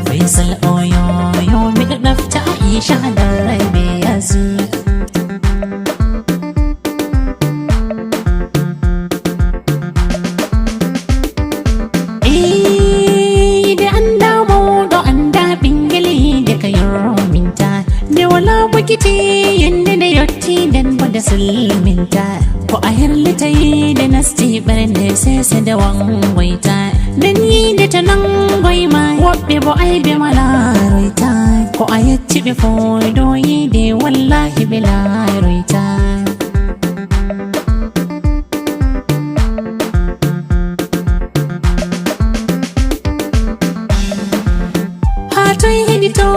Faisal oyo mi da dafta Aisha da rabe yazi da an dawo da an da bingali da kayan minta da wala bukiti yanda da yotti dan bada sulminta ko a hirlita yi da nasti barne sai da wangwaita dan yi da ta nan gwai ma wabbe bo ai be malaroita ko a yacci be fodo yi de wallahi be laroita hatoy hidito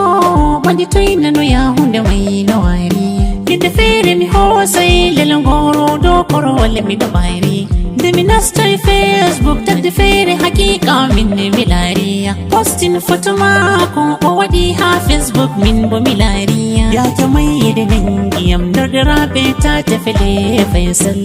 banditoy nanu ya hunde mai lawari yadda fere mi hosai lelongoro do koro wale mi do bayri da mi nastay Facebook tagde fere hakika min ne milariya postin foto mako o wadi ha Facebook min bo milariya ya ta mai da nangiyam dardara be ta tafele Faisal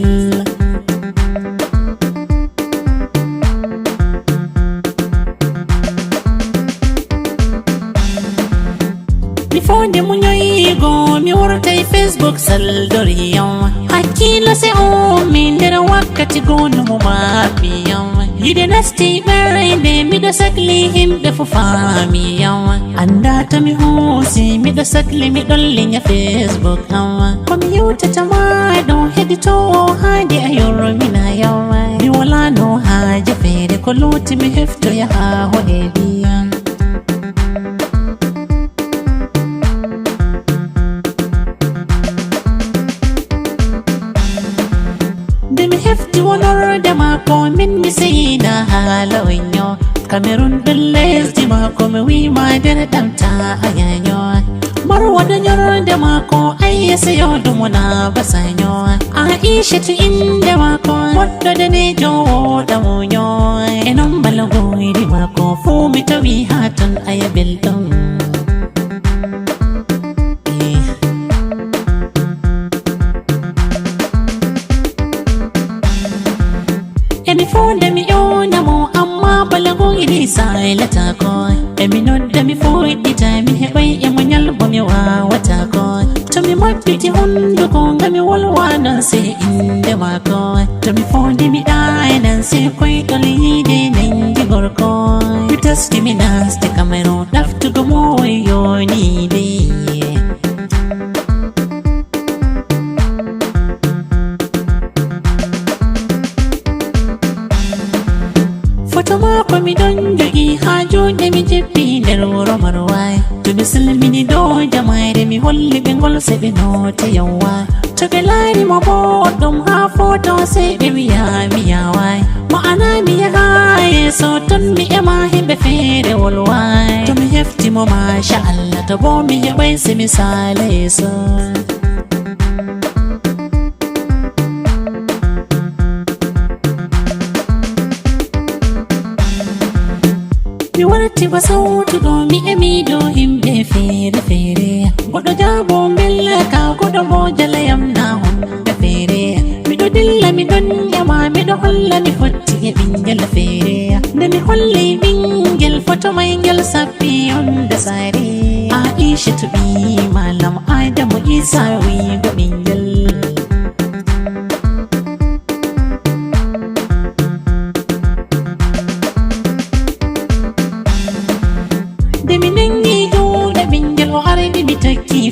Fonde munyoyi go mi wurtai Facebook saldoriyan hakila sai o min dara wakati go no mu mafiyan yide nasti bare de mi da sakli himbe fu famiyan anda ta mi hosi mi da sakli mi dolle nya Facebook hawa ko mi yuta tama don hedito hadi ayoro mina yawa mi wala no haje fere ko luti mi hefto ya ha ho ediyan hefti wonor da mako min mi sayida halawinyo Cameroon billes di mako mi wi ma dana damta ayanyo marwa da nyor da mako ayya sayo dumuna basanyo Aisha tu inda mako wadda da ne jo da munyo enon balago di mako fu mi tawi hatun ayabil dum Emi fonda mi yona mo amma balago idi sai lata ko Emi nodda mi foidi ta mi hebai e mo nyalbo mi wa wata ko To mi mabiti hundu ko ngami walwa nan se inde ma ko To mi fondi mi dai nan se koi doli de nangi gorko Bitas di mi nas te kamero laftu go mo yoni de Mako mi don jogi hajo de mi jeppi nder wuro marwai to mi silmini do jamaire mi holli be ngol se be no te yawa to be lari mo boddum ha foto se be wiya mi yawai ma'ana mi yaha so ton mi ema himbe fere wolwai to mi hefti mo masha Allah to bo mi hebai se misale so Mi warti ba sautu do mi emi do himbe fere fere godo jabo bella ka godo mo jalayam na honda fere mi do dilla mi don yama mi do holla mi fotti e bingel fere nde mi holli bingel foto mai ngel sappi onda sare Aisha to bi malam Adamu Isa wi go bingel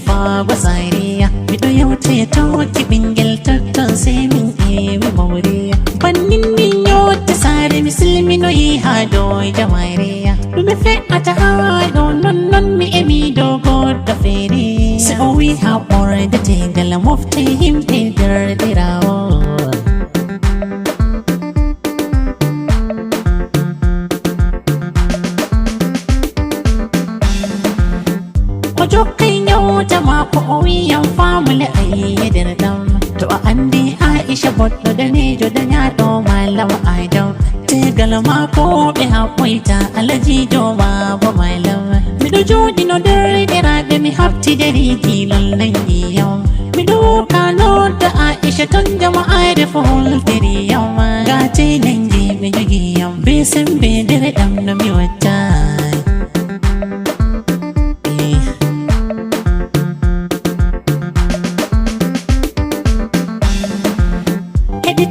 Fa basariya mi do yawte to ki bingel tatton se min ewi mawriya bannin min yotte sare muslimi no yi ha do jamaireya dume fe ata ha do non mi emi do godda fere so we ha ore de tegal mofte him te dirawo Ojo kai nyota mako owi yan family ayi derdam to andi Aisha boddo da nejo da nyaɗo malam Adam tegal ma ko ɓe haɓɓoyta alaji jo baba malam miɗo joɗi no derɗiraɓe mi hafti deriji lollangi yam miɗo kanodda Aisha ton jama'are fo holtiri yam gate nangi ɓe jogi yam be sembe dere ɗam no mi watta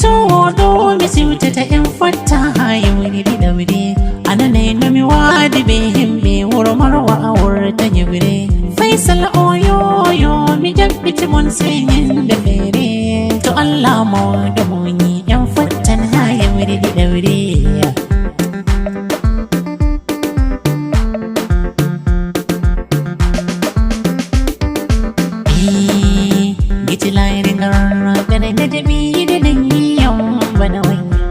Todo mi siwtata en fatta ha yawri dawri anane no mi wadi be himbe wuro marwa awurta nyugre Faisal oyoyo mi jabbiti mon senyen de fere to Allah mo do moni en fattan ha yawri dawri gitilayri ngarra gane najabi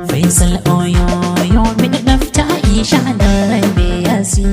Faisal oyoyo mi da dafta Aisha da rabe yasi